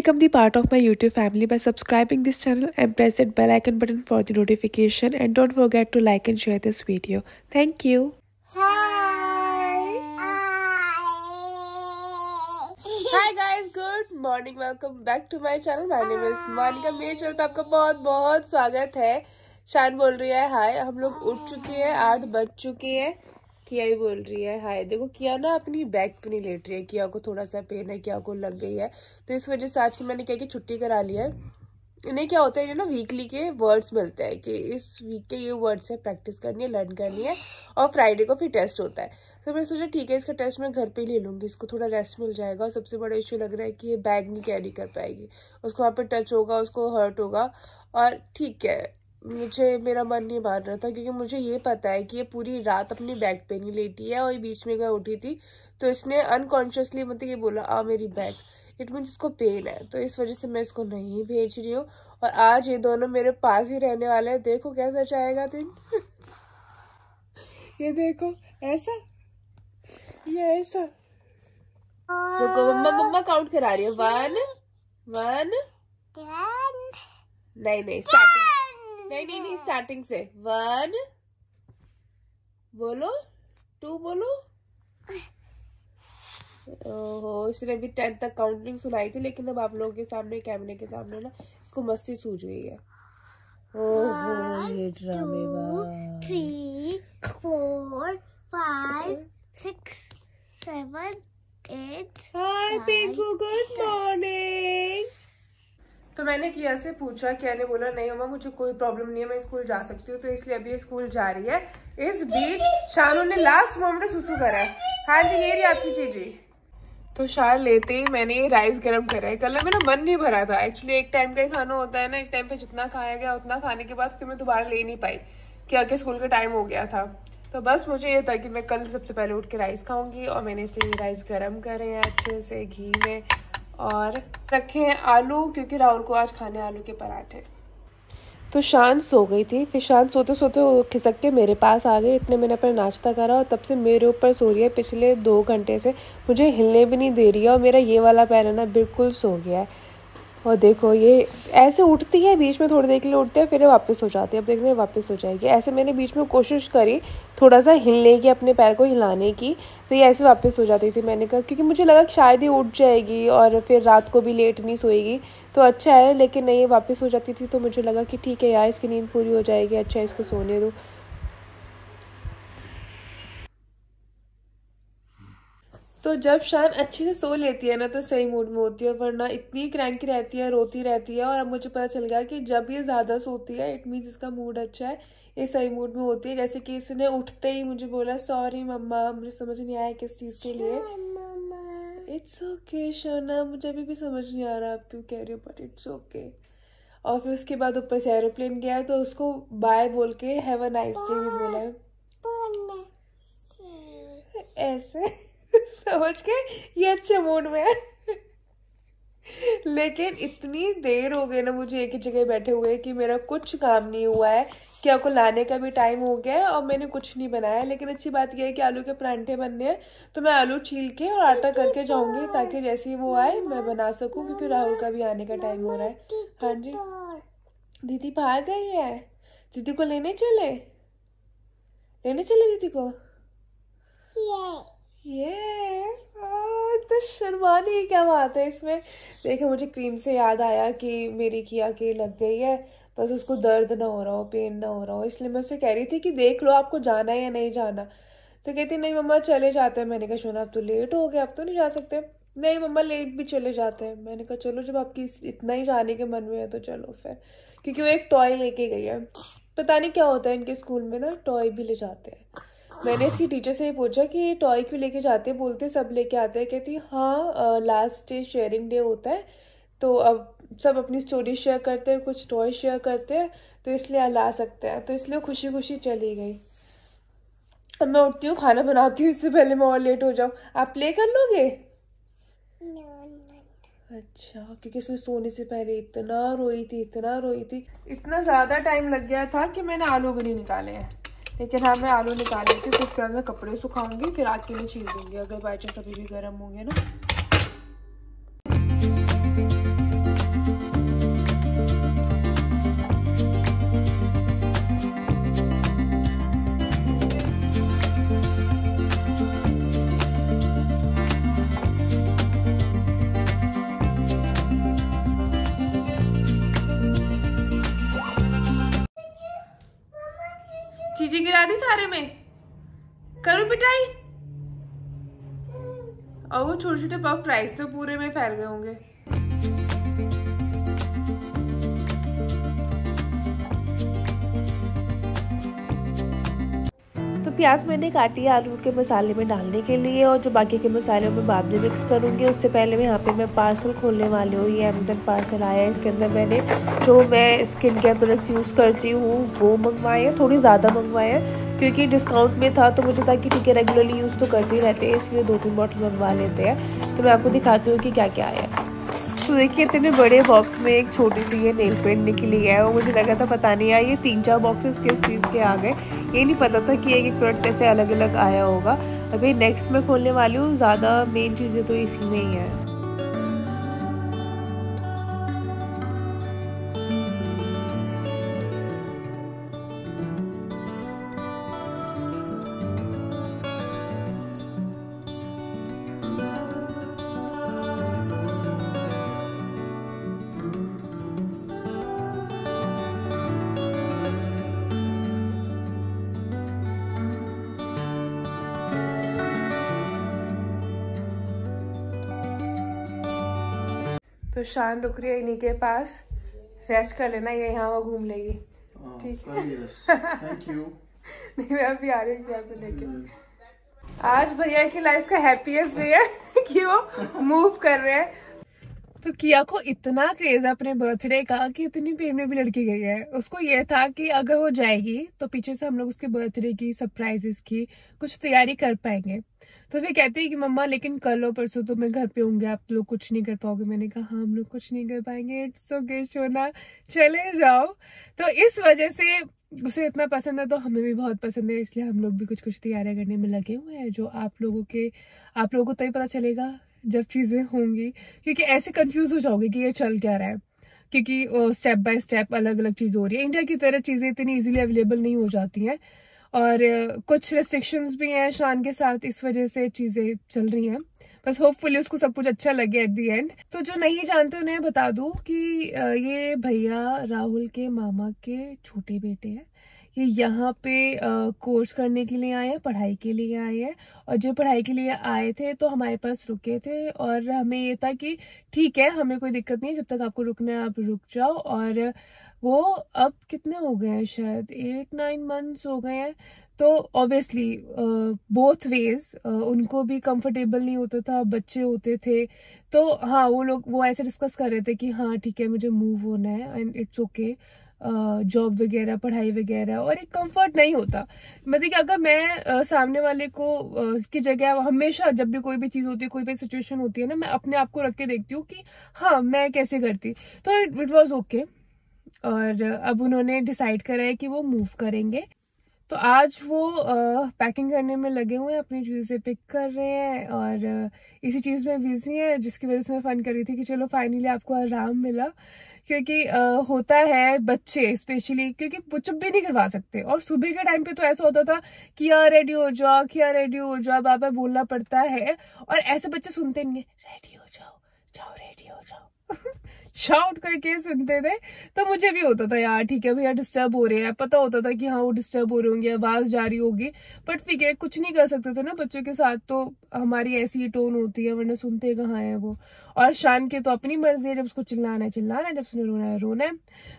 become the part of my YouTube family by subscribing this channel and press that bell icon button for the notification, and don't forget to like and share this video. Thank you. Hi guys, good morning. Welcome back to my channel. My name is Monica. मेरे channel पे आपका बहुत बहुत स्वागत है. शान बोल रही है हाय. हम लोग उठ चुके हैं, 8 बज चुके हैं. किया ही बोल रही है हाय. देखो किया ना अपनी बैग पे नहीं लेट रही है. किया को थोड़ा सा पेन है, किया को लग गई है, तो इस वजह से आज की मैंने क्या कि छुट्टी करा लिया है. इन्हें क्या होता है, इन्हें ना वीकली के वर्ड्स मिलते हैं कि इस वीक के ये वर्ड्स है, प्रैक्टिस करनी है, लर्न करनी है, और फ्राइडे को फिर टेस्ट होता है. तो मैं सोचा ठीक है इसका टेस्ट मैं घर पे ले लूँगी, इसको थोड़ा रेस्ट मिल जाएगा. और सबसे बड़ा इशू लग रहा है कि ये बैग नहीं कैरी कर पाएगी, उसको वहाँ पे टच होगा, उसको हर्ट होगा. और ठीक है, मुझे मेरा मन नहीं मान रहा था क्योंकि मुझे ये पता है कि ये पूरी रात अपनी बैग पे नहीं लेटी है, और ये बीच में मैं उठी थी तो इसने अनकॉन्शियसली मतलब ये बोला आ मेरी बैग. इट मीन्स इसको पेन है, तो इस वजह से मैं इसको नहीं भेज रही हूँ. और आज ये दोनों मेरे पास ही रहने वाले हैं. देखो कैसा जाएगा दिन. ये देखो ऐसा, ये ऐसा. रुको, मम्मा काउंट करा रही है. 1 नहीं स्टार्टिंग, नहीं स्टार्टिंग से. 1 बोलो, 2 बोलो. ओहो, इसने भी 10 तक काउंटिंग सुनाई थी, लेकिन अब आप लोगों के सामने, कैमरे के सामने ना इसको मस्ती सूझ गई है. ओहो, ये ड्रामेबाज. 3 4 5 6 7 8. हाय पिंकू, गुड मॉर्निंग. तो मैंने किया से पूछा, किया ने बोला नहीं मम्मा मुझे कोई प्रॉब्लम नहीं है, मैं स्कूल जा सकती हूँ, तो इसलिए अभी स्कूल जा रही है. इस बीच शानू ने लास्ट मोमेंट सुसु करा है. हाँ जी, ये रही आपकी चीज़ी. तो शार लेते ही मैंने ये राइस गरम करा है. कल मेरा मन नहीं भरा था एक्चुअली. एक टाइम का ही खाना होता है ना, एक टाइम पे जितना खाया गया उतना खाने के बाद फिर मैं दोबारा ले नहीं पाई क्योंकि स्कूल का टाइम हो गया था. तो बस मुझे ये था कि मैं कल सबसे पहले उठ के राइस खाऊंगी, और मैंने इसलिए राइस गरम करे हैं अच्छे से घी में, और रखे हैं आलू क्योंकि राहुल को आज खाने आलू के पराठे. तो शान सो गई थी, फिर शान सोते सोते खिसक के मेरे पास आ गई. इतने मैंने अपना नाश्ता करा और तब से मेरे ऊपर सो रही है. पिछले 2 घंटे से मुझे हिलने भी नहीं दे रही है, और मेरा ये वाला पैर है ना बिल्कुल सो गया है. और देखो ये ऐसे उठती है, बीच में थोड़ी देर के लिए उठती है, फिर वापस हो जाती है. अब देखने वापस हो जाएगी. ऐसे मैंने बीच में कोशिश करी थोड़ा सा हिलने की, अपने पैर को हिलाने की, तो ये ऐसे वापस हो जाती थी. मैंने कहा क्योंकि मुझे लगा कि शायद ये उठ जाएगी और फिर रात को भी लेट नहीं सोएगी तो अच्छा है, लेकिन नहीं, ये वापस हो जाती थी. तो मुझे लगा कि ठीक है यार, इसकी नींद पूरी हो जाएगी, अच्छा है इसको सोने दो. तो जब शान अच्छे से सो लेती है ना तो सही मूड में होती है, वरना इतनी क्रैंकी रहती है, रोती रहती है. और अब मुझे पता चल गया कि जब ये ज़्यादा सोती है इट मीन्स इसका मूड अच्छा है, ये सही मूड में होती है. जैसे कि इसने उठते ही मुझे बोला सॉरी मम्मा, मुझे समझ नहीं आया किस चीज़ के लिए. इट्स ओके शोना, मुझे अभी भी समझ नहीं आ रहा आप क्यों कह रही हो, बट इट्स ओके. और फिर उसके बाद ऊपर से एरोप्लेन गया है, तो उसको बाय बोल के हैव अ नाइस डे भी बोला है ऐसे. समझ के ये अच्छे मूड में है. लेकिन इतनी देर हो गई ना मुझे एक ही जगह बैठे हुए कि मेरा कुछ काम नहीं हुआ है. क्या को लाने का भी टाइम हो गया है और मैंने कुछ नहीं बनाया. लेकिन अच्छी बात यह है कि आलू के परांठे बनने हैं, तो मैं आलू छील के और आटा करके जाऊंगी ताकि जैसे ही वो आए मैं बना सकूं, क्योंकि राहुल का भी आने का टाइम हो रहा है. हाँ जी, दीदी बाहर गई है. दीदी को लेने चले दीदी को. ये तो शर्माने की क्या बात है इसमें. देखो मुझे क्रीम से याद आया कि मेरी किया के लग गई है, बस उसको दर्द ना हो रहा हो, पेन ना हो रहा हो, इसलिए मैं उससे कह रही थी कि देख लो आपको जाना है या नहीं जाना. तो कहती नहीं मम्मा चले जाते हैं. मैंने कहा शोना अब तो लेट हो गए, अब तो नहीं जा सकते. नहीं मम्मा लेट भी चले जाते हैं. मैंने कहा चलो जब आपकी इतना ही जाने के मन में है तो चलो फिर, क्योंकि वो एक टॉय लेके गई है. पता नहीं क्या होता है इनके स्कूल में ना, टॉय भी ले जाते हैं. मैंने इसकी टीचर से पूछा कि ये टॉय क्यों लेके जाते हैं, बोलते सब लेके आते हैं. कहती हाँ लास्ट डे शेयरिंग डे होता है, तो अब सब अपनी स्टोरी शेयर करते हैं, कुछ टॉय शेयर करते हैं, तो इसलिए ला सकते हैं. तो इसलिए खुशी खुशी चली गई. अब मैं उठती हूँ, खाना बनाती हूँ, इससे पहले मैं और लेट हो जाऊँ. आप प्ले कर लोगे? अच्छा, क्योंकि उसने सोने से पहले इतना रोई थी, इतना ज़्यादा टाइम लग गया था कि मैंने आलू भी नहीं निकाले हैं. लेकिन हाँ मैं आलू निकाल लेती हूँ, फिर उसके बाद मैं कपड़े सुखाऊंगी, फिर आग के लिए छील दूंगी अगर बाई चांस अभी भी गर्म होंगे ना. पिटा दी सारे में, करूँ पिटाई? और वो छोटे छोटे पफ फ्राइज तो पूरे में फैल गए होंगे। तो प्याज मैंने काटी है आलू के मसाले में डालने के लिए, और जो बाकी के मसाले मैं बाद में मिक्स करूँगी। उससे पहले मैं यहाँ पे मैं पार्सल खोलने वाली हूँ। ये अमेज़न पार्सल आया है, इसके अंदर मैंने जो मैं स्किन केयर प्रोडक्ट्स यूज़ करती हूँ वो मंगवाए हैं, थोड़ी ज़्यादा मंगवाए हैं क्योंकि डिस्काउंट में था। तो मुझे था कि ठीक है रेगुलरली यूज़ तो करते ही रहते हैं, इसलिए 2-3 बॉटल मंगवा लेते हैं। तो मैं आपको दिखाती हूँ कि क्या क्या आया है। तो देखिए इतने बड़े बॉक्स में एक छोटी सी ये नेल पेंट निकली है, और मुझे लगा था पता नहीं यार ये 3-4 बॉक्सेस किस चीज़ के आ गए, ये नहीं पता था कि एक प्रोडक्ट ऐसे अलग अलग आया होगा। अभी नेक्स्ट मैं खोलने वाली हूँ, ज़्यादा मेन चीज़ें तो इसी में ही है। तो शान रुक रही है इन्हीं के पास, रेस्ट कर लेना, ये यहाँ वहाँ घूम लेगी। ठीक है थैंक यू। नहीं मैं अभी आ रही हूँ आपको लेके। आज भैया की लाइफ का हैप्पीएस्ट डे है कि वो मूव कर रहे हैं। तो किया को इतना क्रेज है अपने बर्थडे का कि इतनी पेट में भी लड़की गई है। उसको ये था कि अगर वो जाएगी तो पीछे से हम लोग उसके बर्थडे की सरप्राइजेस की कुछ तैयारी कर पाएंगे। तो फिर कहते हैं कि मम्मा लेकिन कल और परसों तो मैं घर पे होंगे, आप लोग कुछ नहीं कर पाओगे। मैंने कहा हाँ हम लोग कुछ नहीं कर पाएंगे, इट्स ओके सोना, चले जाओ। तो इस वजह से उसे इतना पसंद है तो हमें भी बहुत पसंद है, इसलिए हम लोग भी कुछ कुछ तैयारियां करने में लगे हुए हैं, जो आप लोगों को तभी पता चलेगा जब चीजें होंगी, क्योंकि ऐसे कंफ्यूज हो जाओगे कि ये चल क्या रहा है, क्योंकि स्टेप बाय स्टेप अलग अलग चीज हो रही है। इंडिया की तरह चीजें इतनी इजीली अवेलेबल नहीं हो जाती हैं, और कुछ रेस्ट्रिक्शंस भी हैं शान के साथ, इस वजह से चीजें चल रही हैं। बस होपफुली उसको सब कुछ अच्छा लगे एट दी एंड। तो जो नहीं जानते उन्हें बता दूं कि ये भैया राहुल के मामा के छोटे बेटे हैं। ये यहाँ पे कोर्स करने के लिए आए हैं, पढ़ाई के लिए आए हैं, और जो पढ़ाई के लिए आए थे तो हमारे पास रुके थे, और हमें ये था कि ठीक है हमें कोई दिक्कत नहीं, जब तक आपको रुकना है आप रुक जाओ। और वो अब कितने हो गए हैं, शायद 8-9 मंथ्स हो गए हैं। तो ऑब्वियसली बोथ वेज उनको भी कंफर्टेबल नहीं होता था, बच्चे होते थे। तो हाँ वो ऐसे डिस्कस कर रहे थे कि हाँ ठीक है मुझे मूव होना है एंड इट्स ओके, जॉब वगैरह पढ़ाई वगैरह, और एक कंफर्ट नहीं होता। मतलब कि अगर मैं सामने वाले को की जगह, हमेशा जब भी कोई भी चीज होती है, कोई भी सिचुएशन होती है ना, मैं अपने आप को रख के देखती हूँ कि हाँ मैं कैसे करती। तो इट वॉज ओके। और अब उन्होंने डिसाइड करा है कि वो मूव करेंगे। तो आज वो पैकिंग करने में लगे हुए हैं, अपनी चीजें पिक कर रहे हैं, और इसी चीज में बिजी है, जिसकी वजह से मैं फन कर रही थी कि चलो फाइनली आपको आराम मिला। क्योंकि होता है बच्चे स्पेशली, क्योंकि चुप भी नहीं करवा सकते, और सुबह के टाइम पे तो ऐसा होता था कि यार रेडी हो जाओ, क्या रेडी हो जाओ, बार बार बोलना पड़ता है, और ऐसे बच्चे सुनते नहीं है, रेडी हो जाओ, जाओ रेडी हो जाओ शाउट करके सुनते थे। तो मुझे भी होता था यार ठीक है भैया डिस्टर्ब हो रहे हैं, पता होता था कि हाँ वो डिस्टर्ब हो रहे होंगे, आवाज जा रही होगी, बट ठीक है कुछ नहीं कर सकते थे ना बच्चों के साथ, तो हमारी ऐसी टोन होती है, वरना सुनते कहाँ है वो। और शान की तो अपनी मर्जी है, जब उसको चिल्लाना है चिल्लाना है, जब उसने रोना है रोना है।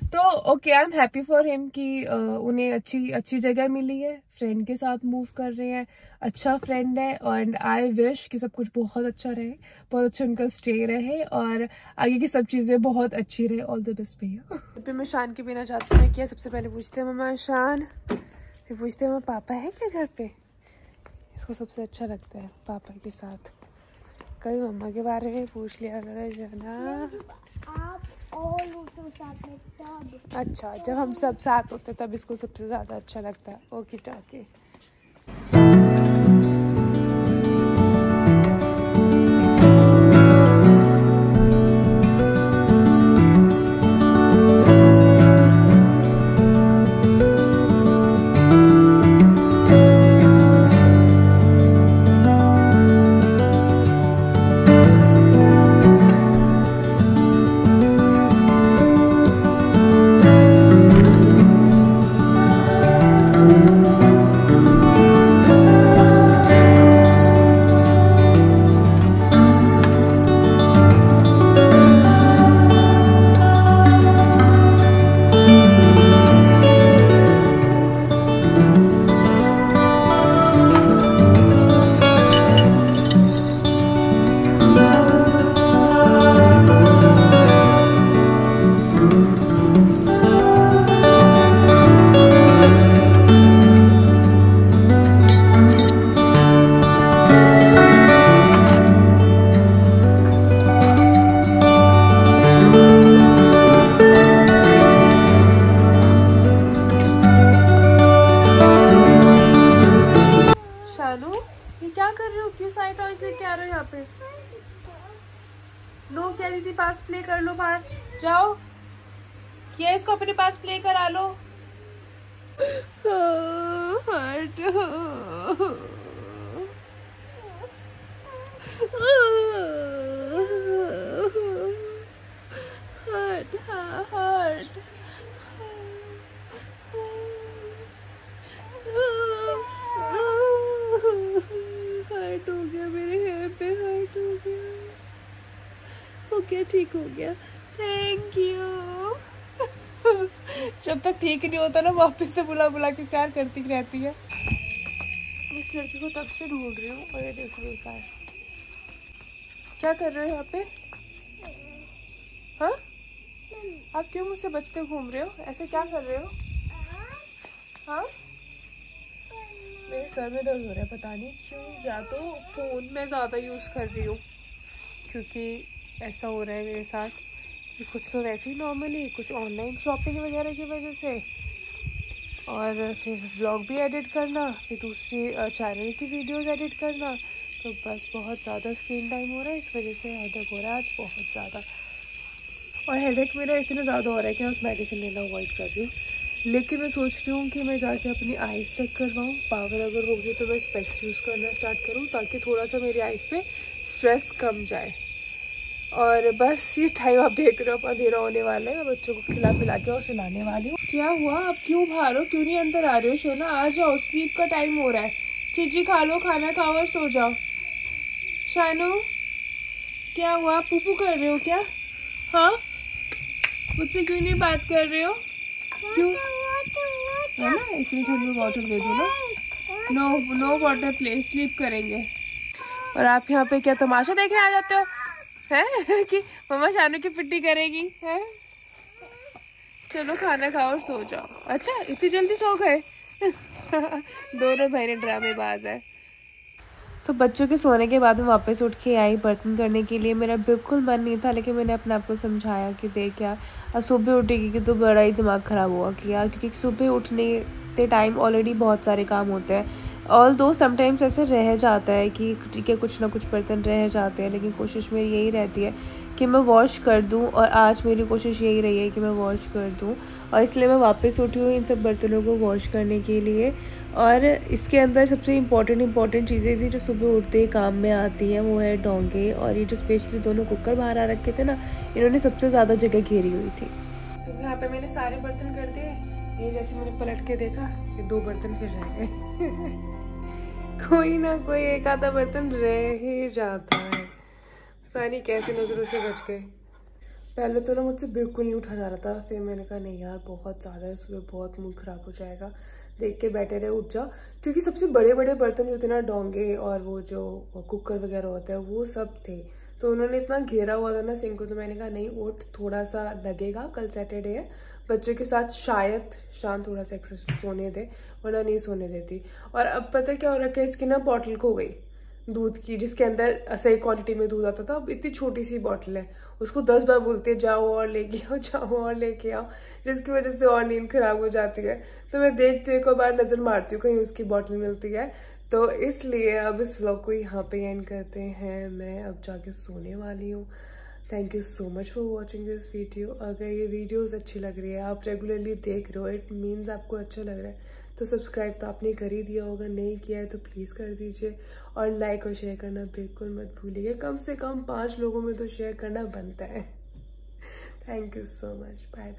तो okay I am happy for him कि उन्हें अच्छी जगह मिली है, फ्रेंड के साथ मूव कर रहे हैं, अच्छा फ्रेंड है, एंड आई विश कि सब कुछ बहुत अच्छा रहे, बहुत अच्छा उनका स्टे रहे, और आगे की सब चीजें बहुत अच्छी रहे। ऑल द बेस्ट भैया। फिर मैं शान के बिना जाती हूँ, क्या सबसे पहले पूछते हैं मम्मा शान, फिर पूछते हैं मम्मा पापा है क्या घर पे। इसको सबसे अच्छा लगता है पापा के साथ। कभी मम्मा के बारे में पूछ लिया जाना, आप और लोग साथ में तब। अच्छा जब हम सब साथ होते तब इसको सबसे ज्यादा अच्छा लगता है। ओके टाके। नो क्या दीदी पास प्ले कर लो बाहर जाओ, किया इसको अपने पास प्ले करा लो। हर्ट हर्ट हर्ट हर्ट हो गया, मेरे हेयर पे हर्ट हो गया। ओके ठीक हो गया, थैंक यू। जब तक ठीक नहीं होता ना वापस से बुला बुला के प्यार करती रहती है। इस लड़की को तब से ढूंढ रही हूँ और ये देखो बेकार। क्या कर रहे हो यहाँ पे? हाँ आप क्यों मुझसे बचते घूम रहे हो? ऐसे क्या कर रहे हो? हाँ मेरे सर में दर्द हो रहा है, पता नहीं क्यों। या तो फ़ोन में ज़्यादा यूज़ कर रही हूँ क्योंकि ऐसा हो रहा है मेरे साथ कि कुछ तो वैसे ही नॉर्मली, कुछ ऑनलाइन शॉपिंग वगैरह की वजह से, और फिर व्लॉग भी एडिट करना, फिर दूसरी चैनल की वीडियोस एडिट करना, तो बस बहुत ज़्यादा स्क्रीन टाइम हो रहा है। इस वजह से हेडेक हो रहा है आज बहुत ज़्यादा। और हेडेक मेरा इतना ज़्यादा हो रहा है कि मैं उस मेडिसिन लेना अवॉइड कर रही हूँ। लेकिन मैं सोच रही हूँ कि मैं जाके अपनी आइज़ चेक करवाऊँ। पावर अगर होगी तो मैं स्पेक्स यूज़ करना स्टार्ट करूँ ताकि थोड़ा सा मेरी आइज़ पे स्ट्रेस कम जाए। और बस ये टाइम आप देख रहे हो अंधेरा होने वाला है। मैं बच्चों को खिला पिला के और सुलाने वाली हूँ। क्या हुआ, आप क्यों बाहर हो, क्यों नहीं अंदर आ रहे हो? शोना आ जाओ, स्लीप का टाइम हो रहा है। चीजी खा लो, खाना खाओ और सो जाओ। शानू क्या हुआ, पुपू कर रहे हो क्या? हाँ मुझसे क्यों नहीं बात कर रहे हो? क्यों है ना, इतनी ठंड में वाटर दे दो ना। नो वाटर प्ले, स्लीप करेंगे। और आप यहाँ पे क्या तमाशा देखने आ जाते हो हैं कि मम्मा शानू की पिट्टी करेगी है? चलो खाना खाओ और सो जाओ। अच्छा इतनी जल्दी सो गए? दोनों बहनें ड्रामेबाज है। तो बच्चों के सोने के बाद मैं वापस उठ के आई बर्तन करने के लिए। मेरा बिल्कुल मन नहीं था, लेकिन मैंने अपने आप को समझाया कि देख यार सुबह उठेगी कि तो बड़ा ही दिमाग ख़राब हुआ कि यार, क्योंकि सुबह उठने के टाइम ऑलरेडी बहुत सारे काम होते हैं। ऑल दो समटाइम्स ऐसे रह जाता है कि ठीक है कुछ ना कुछ बर्तन रह जाते हैं, लेकिन कोशिश मेरी यही रहती है कि मैं वॉश कर दूं। और आज मेरी कोशिश यही रही है कि मैं वॉश कर दूं, और इसलिए मैं वापस उठी हूँ इन सब बर्तनों को वॉश करने के लिए। और इसके अंदर सबसे इम्पॉर्टेंट चीज़ें थी जो सुबह उठते ही काम में आती हैं, वो है डोंगे। और ये जो स्पेशली दोनों कुकर बाहर आ रखे थे ना, इन्होंने सबसे ज़्यादा जगह घेरी हुई थी। तो यहाँ पे मैंने सारे बर्तन कर दिए। ये जैसे मैंने पलट के देखा, ये 2 बर्तन फिर रह गए। कोई ना कोई एक आधा बर्तन रह ही जाता है, पता नहीं कैसे नजरों से बच गए। पहले तो ना मुझसे बिल्कुल नहीं उठा जा रहा था, फिर मैंने कहा नहीं यार बहुत ज़्यादा है, सुबह बहुत मूड खराब हो जाएगा, देख के बैठे रहे उठ जाओ। क्योंकि सबसे बड़े बड़े बर्तन जो थे ना, डोंगे और वो जो कुकर वगैरह होता है वो सब थे, तो उन्होंने इतना घेरा हुआ था ना सिंक को। तो मैंने कहा नहीं उठ, थोड़ा सा लगेगा, कल सैटरडे है, बच्चों के साथ शायद शाम थोड़ा सा एक्सरसाइज सोने दे, वरना नहीं सोने देती। और अब पता क्या हो रखा है, इसकी ना बॉटल खो गई दूध की, जिसके अंदर सही क्वांटिटी में दूध आता था। अब इतनी छोटी सी बॉटल है, उसको 10 बार बोलते हैं जाओ और लेके आओ, जाओ और लेके आओ, जिसकी वजह से और नींद खराब हो जाती है। तो मैं देखती हूँ, एक बार नजर मारती हूँ कहीं उसकी बॉटल मिलती है। तो इसलिए अब इस व्लॉग को यहाँ पे एंड करते हैं। मैं अब जाके सोने वाली हूँ। Thank you so much for watching this video. अगर ये वीडियोस अच्छी लग रही है, आप रेगुलरली देख रहे हो, इट मीन्स आपको अच्छा लग रहा है। तो सब्सक्राइब तो आपने कर ही दिया होगा, नहीं किया है तो प्लीज़ कर दीजिए। और लाइक और शेयर करना बिल्कुल मत भूलिए, कम से कम 5 लोगों में तो शेयर करना बनता है। Thank you so much, bye bye.